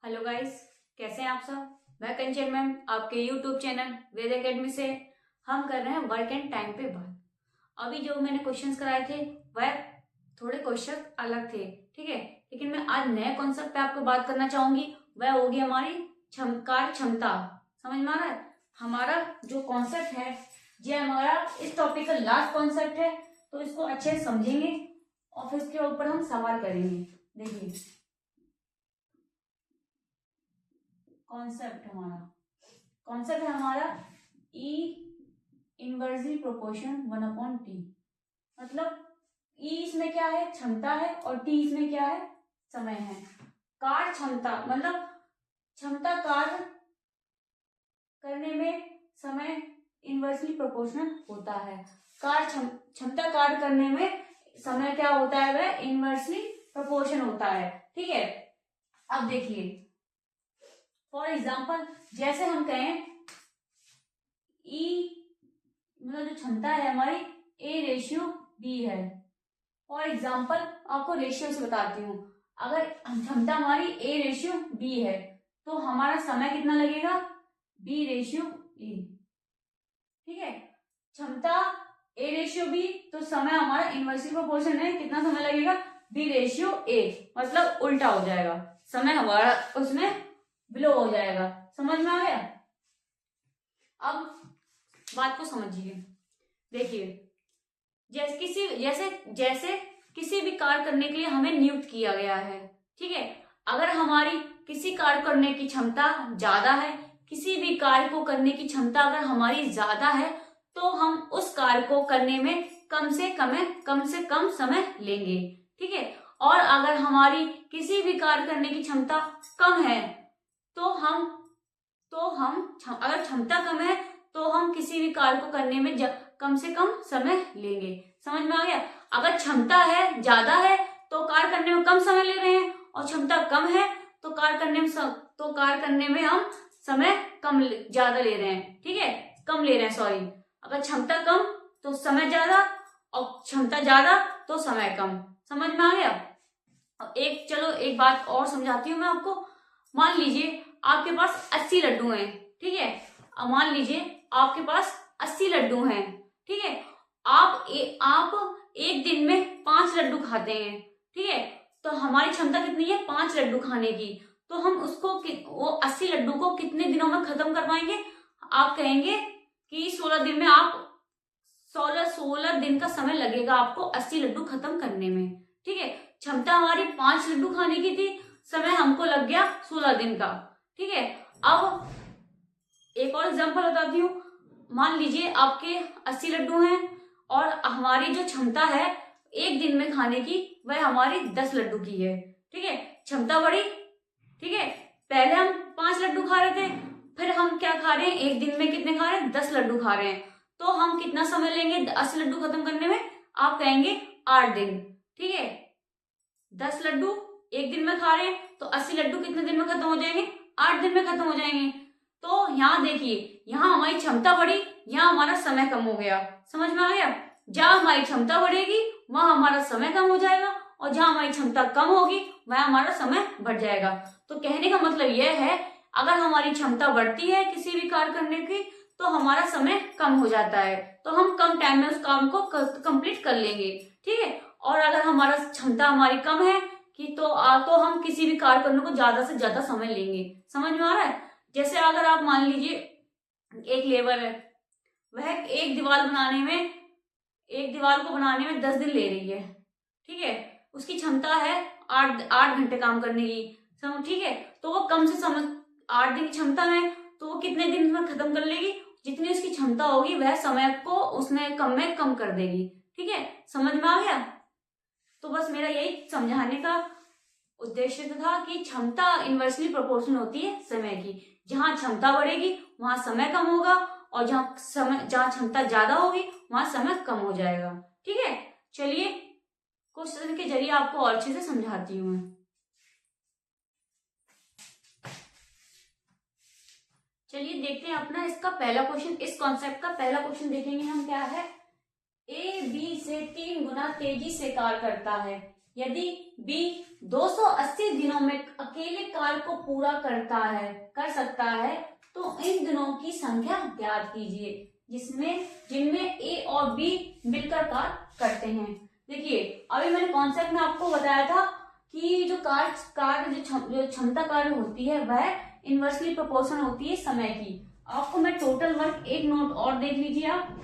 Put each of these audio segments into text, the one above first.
Hello guys, कैसे हैं आप सब। मैं कंचन मैम आपके यूट्यूब चैनल वेद एकेडमी से हम कर रहे हैं वर्क एंड टाइम पे बात। अभी जो मैंने क्वेश्चंस कराए थे वह थोड़े क्वेश्चन अलग थे, ठीक है। लेकिन मैं आज नए कॉन्सेप्ट पे आपको बात करना चाहूंगी, वह होगी हमारी कार्य क्षमता। समझ में आ रहा है। हमारा जो कॉन्सेप्ट है ये हमारा इस टॉपिक का लास्ट कॉन्सेप्ट है, तो इसको अच्छे से समझेंगे और फिर इसके ऊपर हम सवाल करेंगे। देखिए कॉन्सेप्ट है हमारा ई इनवर्सली प्रोपोर्शन 1/t। मतलब ई इसमें क्या है, क्षमता है, और टी इसमें क्या है, समय है। कार्य क्षमता मतलब क्षमता कार्य करने में समय इनवर्सली प्रोपोर्शनल होता है। कार्य क्षमता कार्य करने में समय क्या होता है, वह इनवर्सली प्रोपोर्शन होता है, ठीक है। अब देखिए फॉर एग्जाम्पल जैसे हम कहें ई मतलब जो क्षमता है हमारी A/B है। फॉर एग्जाम्पल आपको रेशियो से बताती हूँ। अगर क्षमता हमारी A/B है तो हमारा समय कितना लगेगा, B/A। ठीक है, क्षमता A/B तो समय हमारा इनवर्सली प्रोपोर्शन है, कितना समय लगेगा, B/A। मतलब उल्टा हो जाएगा, समय हमारा उसमें बिलो हो जाएगा। समझ में आ गया। अब बात को समझिए। देखिए जैसे किसी भी कार्य करने के लिए हमें नियुक्त किया गया है, ठीक है। अगर हमारी किसी कार्य करने की क्षमता ज्यादा है, किसी भी कार्य को करने की क्षमता अगर हमारी ज्यादा है, तो हम उस कार्य को करने में कम से कम समय लेंगे, ठीक है। और अगर हमारी किसी भी कार्य करने की क्षमता कम है तो हम अगर क्षमता कम है तो हम किसी भी कार्य को करने में कम से कम समय लेंगे। समझ में आ गया। अगर क्षमता है ज्यादा है तो कार्य करने में कम समय ले रहे हैं, और क्षमता कम है तो कार्य करने में हम समय कम ज्यादा ले रहे हैं, ठीक है, कम ले रहे हैं, सॉरी। अगर क्षमता कम तो समय ज्यादा, और क्षमता ज्यादा तो समय कम। समझ में आ गया। चलो एक बात और समझाती हूँ मैं आपको। मान लीजिए आपके पास 80 लड्डू हैं, ठीक है। मान लीजिए आपके पास 80 लड्डू हैं, ठीक है। आप एक दिन में 5 लड्डू खाते हैं, ठीक है। तो हमारी क्षमता कितनी है, 5 लड्डू खाने की। तो हम वो 80 लड्डू को कितने दिनों में खत्म कर पाएंगे। आप कहेंगे कि 16 दिन में आप 16 दिन का समय लगेगा आपको 80 लड्डू खत्म करने में, ठीक है। क्षमता हमारी 5 लड्डू खाने की थी, समय हमको लग गया 16 दिन का, ठीक है। अब एक और एग्जांपल बताती हूँ। मान लीजिए आपके 80 लड्डू हैं और हमारी जो क्षमता है एक दिन में खाने की वह हमारी 10 लड्डू की है, ठीक है। क्षमता बढ़ी, ठीक है। पहले हम 5 लड्डू खा रहे थे, फिर हम क्या खा रहे हैं, एक दिन में कितने खा रहे हैं, 10 लड्डू खा रहे हैं। तो हम कितना समय लेंगे 80 लड्डू खत्म करने में, आप कहेंगे 8 दिन, ठीक है। 10 लड्डू एक दिन में खा रहे हैं तो 80 लड्डू कितने दिन में खत्म हो जाएंगे, 8 दिन में खत्म हो जाएंगे। तो यहाँ देखिए, यहाँ हमारी क्षमता बढ़ी, यहाँ हमारा समय कम हो गया। समझ में आ गया। जहाँ हमारी क्षमता बढ़ेगी वहां हमारा समय कम हो जाएगा, और जहाँ हमारी क्षमता कम होगी वहां हमारा समय बढ़ जाएगा। तो कहने का मतलब यह है, अगर हमारी क्षमता बढ़ती है किसी भी कार्य करने की तो हमारा समय कम हो जाता है, तो हम कम टाइम में उस काम को कंप्लीट कर लेंगे, ठीक है। और अगर हमारा क्षमता हमारी कम है कि तो हम किसी भी कार्य करने को ज्यादा से ज्यादा समय लेंगे। समझ में आ रहा है। जैसे अगर आप मान लीजिए एक लेबर है, वह एक दीवार को बनाने में 10 दिन ले रही है, ठीक है। उसकी क्षमता है 8 घंटे काम करने की, ठीक है। तो वो कम से समय 8 दिन की क्षमता में, तो वो कितने दिन में खत्म कर लेगी, जितनी उसकी क्षमता होगी वह समय को उसने कम में कम कर देगी, ठीक है। समझ में आ गया। तो बस मेरा यही समझाने का उद्देश्य था कि क्षमता इनवर्सली प्रोपोर्शनल होती है समय की। जहां क्षमता बढ़ेगी वहां समय कम होगा, और जहां क्षमता ज्यादा होगी वहां समय कम हो जाएगा, ठीक है। चलिए क्वेश्चन के जरिए आपको और अच्छे से समझाती हूँ मैं। चलिए देखते हैं अपना इसका पहला क्वेश्चन। इस कॉन्सेप्ट का पहला क्वेश्चन देखेंगे हम। क्या है, A B से 3 गुना तेजी से कार्य करता है, यदि बी 280 दिनों में अकेले कार्य को पूरा कर सकता है, तो इन दिनों की संख्या ज्ञात कीजिए जिनमें ए और बी मिलकर कार्य करते हैं। देखिए, अभी मैंने कॉन्सेप्ट में आपको बताया था कि जो जो क्षमता कार्य होती है वह इनवर्सली प्रोपोर्शनल होती है समय की। आपको मैं टोटल वर्क, एक नोट और देख लीजिए आप,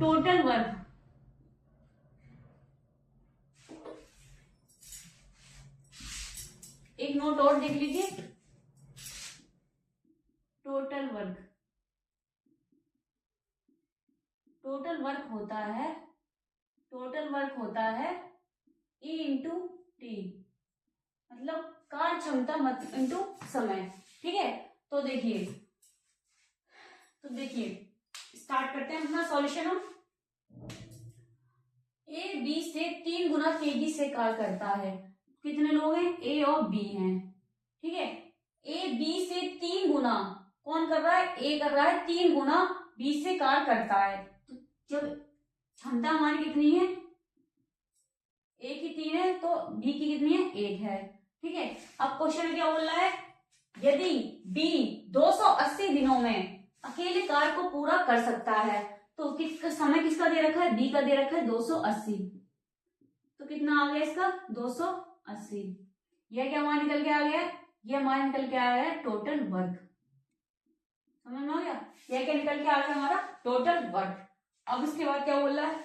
टोटल वर्क एक नोट और देख लीजिए। टोटल वर्क होता है E इंटू टी, मतलब कार्य क्षमता इंटू समय। ठीक है, तो देखिए स्टार्ट करते हैं अपना सॉल्यूशन। हम ए बी से 3 गुना तेजी से कार्य करता है। कितने लोग हैं? ए और बी हैं। ठीक है, ए बी से 3 गुना, कौन कर रहा है? ए कर रहा है 3 गुना बी से कार्य करता है। तो जब क्षमता हमारी कितनी है? ए की 3 है, तो बी की कितनी है? 1 है। ठीक है, अब क्वेश्चन क्या बोल रहा है? यदि बी 280 दिनों में अकेले कार्य को पूरा कर सकता है, तो समय किसका दे रखा है? बी का दे रखा है 280। तो कितना आ गया इसका? 280। यह क्या हमारा निकल के आ गया? यह हमारा निकल के आ गया टोटल वर्क। समझ में आ गया? यह क्या निकल के आ गया? हमारा टोटल वर्क। अब इसके बाद क्या बोल रहा है?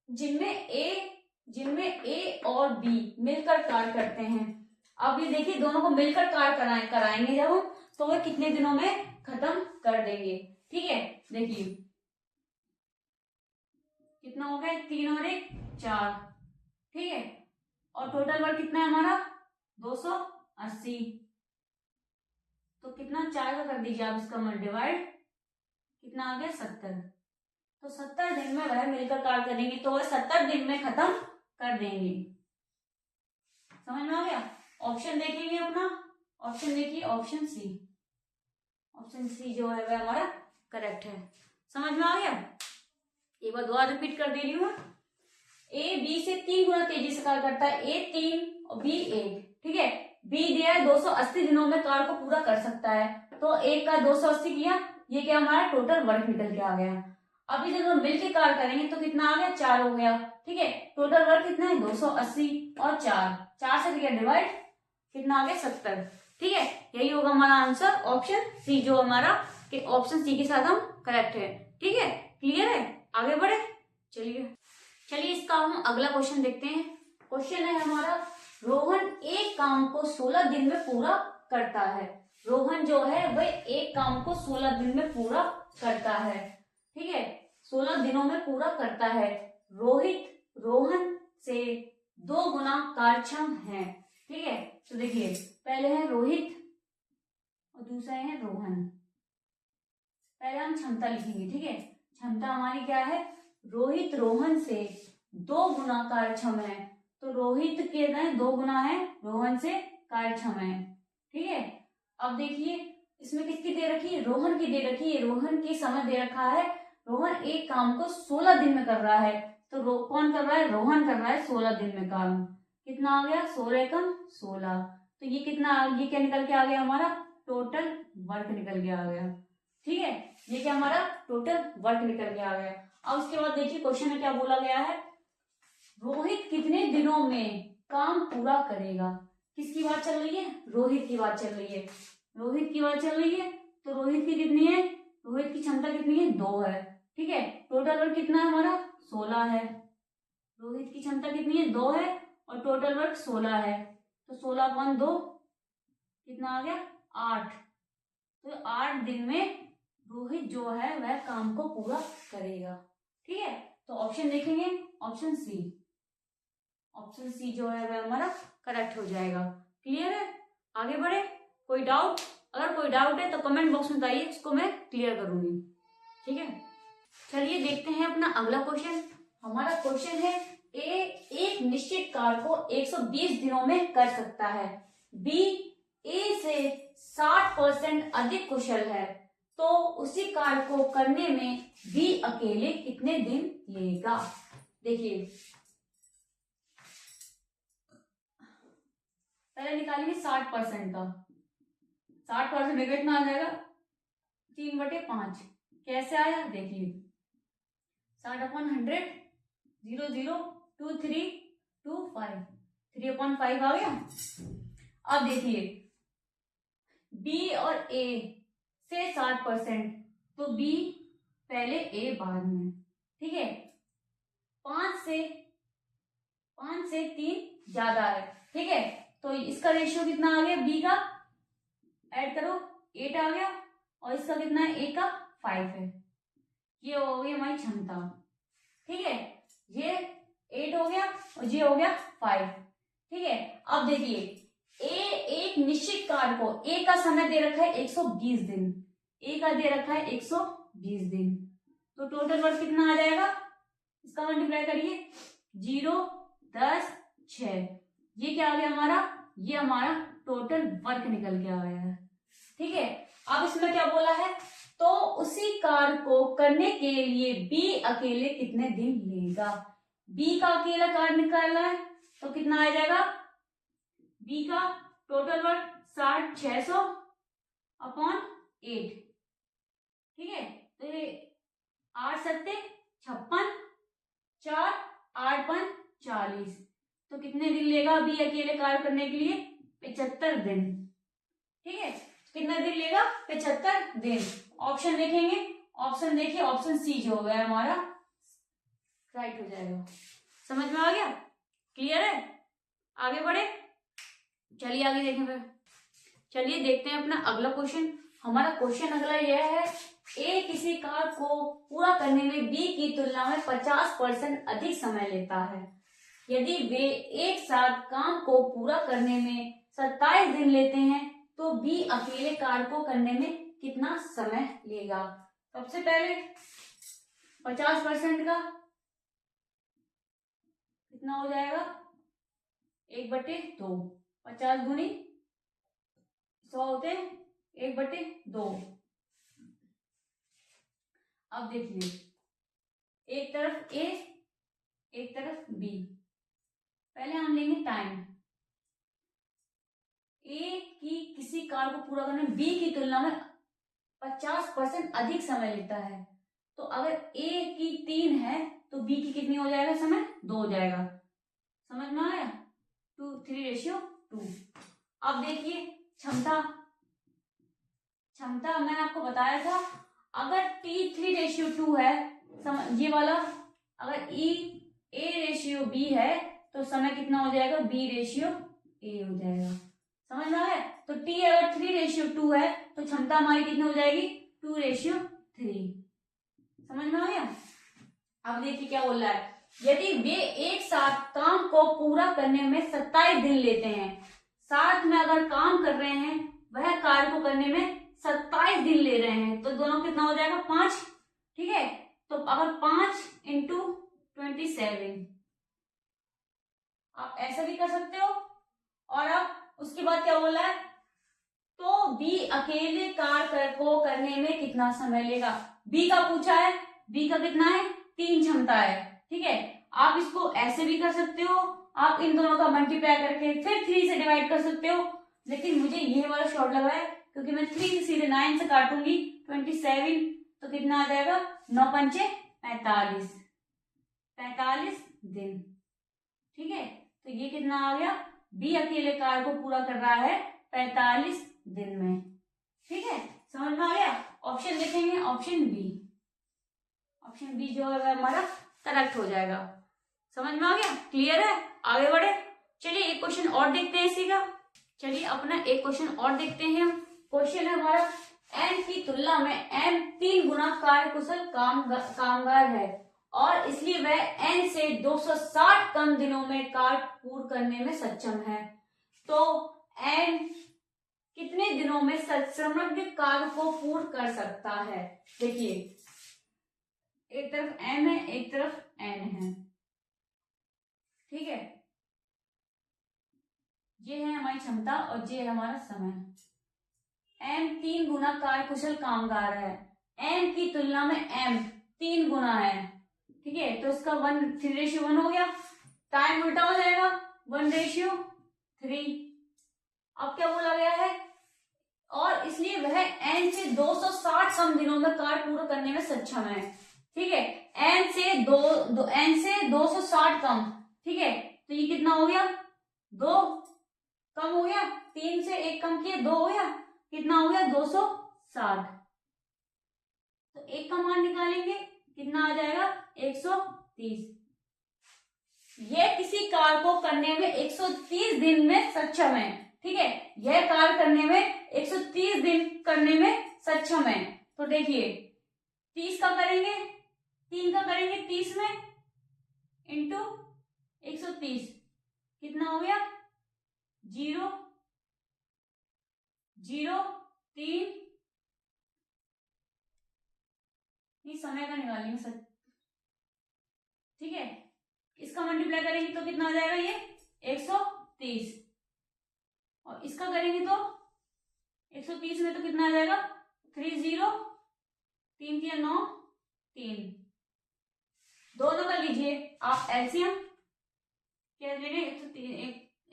जिनमें ए और बी मिलकर कार्य करते हैं। अब ये देखिए, दोनों को मिलकर कार्य कराएंगे जब हम, तो वह कितने दिनों में खत्म कर देंगे। ठीक है, देखिए कितना हो गया? 3 और 1 4। ठीक है, और टोटल वर्क कितना है हमारा? 280। तो कितना? 4 का कर दीजिए आप इसका डिवाइड, कितना आ गया? 70। तो 70 दिन में वह मिलकर कार्य करेंगे, तो वह 70 दिन में खत्म कर देंगे। समझ में आ गया? ऑप्शन देखेंगे अपना, ऑप्शन देखिए, ऑप्शन सी जो है वह हमारा करेक्ट है। समझ में आ गया? एक बार दोबारा रिपीट कर दे रही हूँ। ए बी से 3 गुना तेजी से कार्य करता है। ए 3 और बी 1। ठीक है, बी दिया है 280 दिनों में कार्य को पूरा कर सकता है, तो 1 का 280 किया, ये क्या हमारा टोटल वर्क निकल के आ गया। अभी जब हम मिलकर कार्य करेंगे तो कितना आ गया? 4 हो गया। ठीक है, टोटल वर्क कितना है? 280 और 4 से किया डिवाइड, कितना आ गया? 70। ठीक है, यही होगा हमारा आंसर, ऑप्शन सी जो हमारा, ऑप्शन सी के साथ हम करेक्ट है। ठीक है, क्लियर है? आगे बढ़े, चलिए इसका हम अगला क्वेश्चन देखते हैं। क्वेश्चन है हमारा, रोहन एक काम को 16 दिन में पूरा करता है। रोहन जो है वह एक काम को 16 दिन में पूरा करता है। ठीक है, 16 दिनों में पूरा करता है। रोहित रोहन से 2 गुना कार्यक्षम है। ठीक है, तो देखिए पहले है रोहित और दूसरा है रोहन। पहले हम क्षमता लिखेंगे। ठीक है, क्षमता हमारी क्या है? रोहित रोहन से 2 गुना कार्यक्षम है, तो रोहित के 2 गुना है, रोहन से कार्यक्षम है। ठीक है, अब देखिए इसमें किसकी दे रखी है? रोहन की दे रखी है। रोहन की समय दे रखा है, रोहन एक काम को 16 दिन में कर रहा है, तो कौन कर रहा है? रोहन कर रहा है 16 दिन में काम। कितना आ गया? 16 कम 16, तो ये कितना? ये क्या निकल के आ गया? हमारा टोटल वर्क निकल के आ गया। ठीक है, ये क्या हमारा टोटल वर्क निकल के आ गया। अब उसके बाद देखिए क्वेश्चन में क्या बोला गया है? रोहित कितने दिनों में काम पूरा करेगा? किसकी बात चल रही है? रोहित की बात चल रही है। रोहित की बात चल रही है, तो रोहित की कितनी है? रोहित की क्षमता कितनी है? 2 है। ठीक है, टोटल वर्क कितना है हमारा? 16 है। रोहित की क्षमता कितनी है? 2 है, और टोटल वर्क 16 है, तो 16/2 कितना आ गया? 8। तो 8 दिन में रोहित जो है वह काम को पूरा करेगा। ठीक है, तो ऑप्शन देखेंगे, ऑप्शन सी जो है वह हमारा करेक्ट हो जाएगा। क्लियर है? आगे बढ़े, कोई डाउट? अगर कोई डाउट है तो कमेंट बॉक्स में बताइए, इसको मैं क्लियर करूंगी। ठीक है, चलिए देखते हैं अपना अगला क्वेश्चन। हमारा क्वेश्चन है, ए एक निश्चित कार्य को 120 दिनों में कर सकता है। बी ए से 60% अधिक कुशल है, तो उसी कार्य को करने में बी अकेले कितने दिन लेगा? देखिए पहले निकालेंगे 60% का। 60% का कितना आ जाएगा 3/5। कैसे आया देखिए, 60/100 0.02325 3/5 आ गया। अब देखिए बी और ए से 60%, तो बी पहले ए बाद में, ठीक है। 5 से 3 ज्यादा है, ठीक है। तो इसका रेशियो कितना आ गया बी का, ऐड करो 8 आ गया, और इसका कितना है ए का 5 है। ये हो गई हमारी क्षमता, ठीक है। ये 8 हो गया और ये हो गया 5, ठीक है। अब देखिए ए एक निश्चित कार्य को, ए का समय दे रखा है 120 दिन, ए का दे रखा है 120 दिन, तो टोटल वर्क कितना आ जाएगा, इसका मल्टीप्लाई करिए 0 10 6, ये क्या आ गया हमारा, ये हमारा टोटल वर्क निकल के आ गया है, ठीक है। अब इसमें क्या बोला है, तो उसी कार्य को करने के लिए बी अकेले कितने दिन लेगा। बी का अकेला कार्य निकालना है तो कितना आ जाएगा, बी का टोटल वर्क 600/8, ठीक है। तो ये 8 सत्ते 56, 4 8 5 40, तो कितने दिन लेगा बी अकेले कार्य करने के लिए, 75 दिन, ठीक है। कितना दिन लेगा, 75 दिन। ऑप्शन देखेंगे, ऑप्शन देखिए, ऑप्शन सी जो होगा हमारा राइट हो जाएगा। समझ में आ गया, क्लियर है, आगे बढ़े, चलिए आगे देखें फिर। चलिए देखते हैं अपना अगला क्वेश्चन। हमारा क्वेश्चन अगला यह है, ए किसी कार्य को पूरा करने में बी की तुलना में 50% अधिक समय लेता है। यदि वे एक साथ काम को पूरा करने में 27 दिन लेते हैं तो बी अकेले कार्य को करने में कितना समय लेगा। सबसे पहले 50% का कितना हो जाएगा, 1/2, 50 गुनी 100 होते हैं 1/2। अब देखिए एक तरफ ए एक तरफ बी, पहले हम लेंगे टाइम। ए की किसी कार्य को पूरा करने में बी की तुलना में 50% अधिक समय लेता है, तो अगर ए की 3 है तो बी की कितनी हो जाएगा समय, 2 हो जाएगा। समझ में आया, 3:2। अब देखिए क्षमता मैंने आपको बताया था, अगर T3:2 है ये वाला, अगर A:B है तो समय कितना हो जाएगा, B:A हो जाएगा। समझ में आया, तो T अगर 3:2 है तो क्षमता हमारी कितनी हो जाएगी, 2:3। समझ में आ गया। अब देखिए क्या बोल रहा है, यदि वे एक साथ काम को पूरा करने में 27 दिन लेते हैं, साथ में अगर काम कर रहे हैं वह कार्य को करने में 27 दिन ले रहे हैं, तो दोनों कितना हो जाएगा 5, ठीक है। तो अगर 5 × 27, आप ऐसा भी कर सकते हो। और अब उसके बाद क्या बोला है, तो बी अकेले कार्य को करने में कितना समय लेगा। बी का पूछा है, बी का कितना है, 3 क्षमता है, ठीक है। आप इसको ऐसे भी कर सकते हो, आप इन दोनों का मल्टीप्लाई करके फिर 3 से डिवाइड कर सकते हो, लेकिन मुझे ये वाला शॉर्ट लगा है क्योंकि मैं 3 से सीधे 9 से काटूंगी 27, तो कितना आ जाएगा 9 पंचे 45 दिन, ठीक है। तो ये कितना आ गया, बी अकेले कार्य को पूरा कर रहा है 45 दिन में, ठीक है। समझ में आ गया। ऑप्शन देखेंगे, ऑप्शन बी जो है हमारा करेक्ट हो जाएगा। समझ में आ गया, क्लियर है, आगे बढ़े। चलिए एक क्वेश्चन और देखते हैं इसी का। चलिए अपना एक क्वेश्चन और देखते हैं। क्वेश्चन है हमारा, एम की तुलना में एम 3 गुना कार्यकुशल कामगार है और इसलिए वह एन से 260 कम दिनों में कार्य पूर्ण करने में सक्षम है। तो एन कितने दिनों में समग्र कार्य को पूर्ण कर सकता है। देखिए एक तरफ एम है एक तरफ एन है, ठीक है। ये है हमारी क्षमता और ये है हमारा समय। एम 3 गुना कार्यकुशल कामगार है, एन की तुलना में एम 3 गुना है, ठीक है। तो इसका 3:1 हो गया, टाइम उल्टा हो जाएगा 1:3, अब क्या बोला गया है, और इसलिए वह n से 260 कम दिनों में कार्य पूरा करने में सक्षम है। ठीक है, n से 260 कम। ठीक है, तो ये कितना हो गया, 2 कम हो गया, 3 से 1 कम किया, 2 हो गया, कितना हो गया 260। तो 1 का मान निकालेंगे, कितना आ जाएगा 130। यह किसी कार्य को करने में 130 दिन में सक्षम है। ठीक है, यह कार्य करने में 130 दिन करने में सक्षम है। तो देखिए 30 का करेंगे, 3 का करेंगे 30 में इंटू 130, कितना हो गया 0 0 3, ये समय का निकालेंगे सर। ठीक है, इसका मल्टीप्लाई करेंगे तो कितना आ जाएगा ये 130, और इसका करेंगे तो 130 में तो कितना आ जाएगा 30, 3 3 9 3। दोनों कर लीजिए आप एलसीएम, क्या ले रहे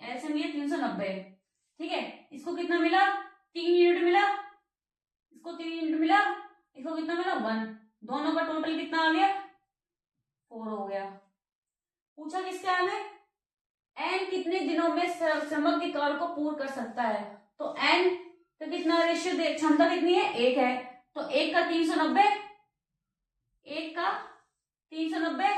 एलसीएम ये 390। ठीक है, इसको कितना मिला 3 यूनिट मिला, इसको 3 यूनिट मिला, इसको कितना मिला 1, दोनों का टोटल कितना आ गया 4 हो गया। पूछा किसका हमें, n कितने दिनों में समग्र कार्य को पूर्ण कर सकता है। तो n तो कितना रेशियो दे, क्षमता कितनी है 1 है, तो 1 का 390, 1 का 390,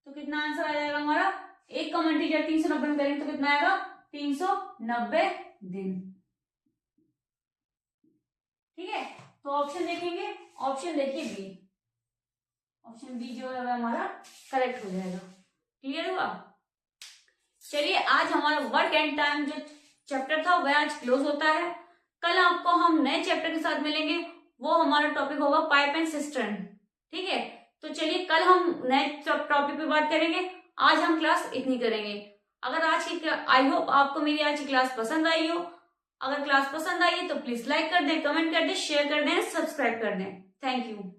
तो कितना आंसर आ जाएगा हमारा, 1 का मल्टीप्लाई 390 में करेंगे तो कितना आएगा 390 दिन। ठीक है, तो ऑप्शन देखेंगे, ऑप्शन देखिए बी, ऑप्शन बी जो है हमारा करेक्ट हो जाएगा। क्लियर हुआ। चलिए आज हमारा वर्क एंड टाइम जो चैप्टर था वह आज क्लोज होता है। कल आपको हम नए चैप्टर के साथ मिलेंगे, वो हमारा टॉपिक होगा पाइप एंड सिस्टर्न। ठीक है, तो चलिए कल हम नए टॉपिक पे बात करेंगे, आज हम क्लास इतनी करेंगे। अगर आज की आई होप आपको मेरी आज की क्लास पसंद आई हो, अगर क्लास पसंद आई है तो प्लीज लाइक कर दें, कमेंट कर दें, शेयर कर दें, सब्सक्राइब कर दें। Thank you.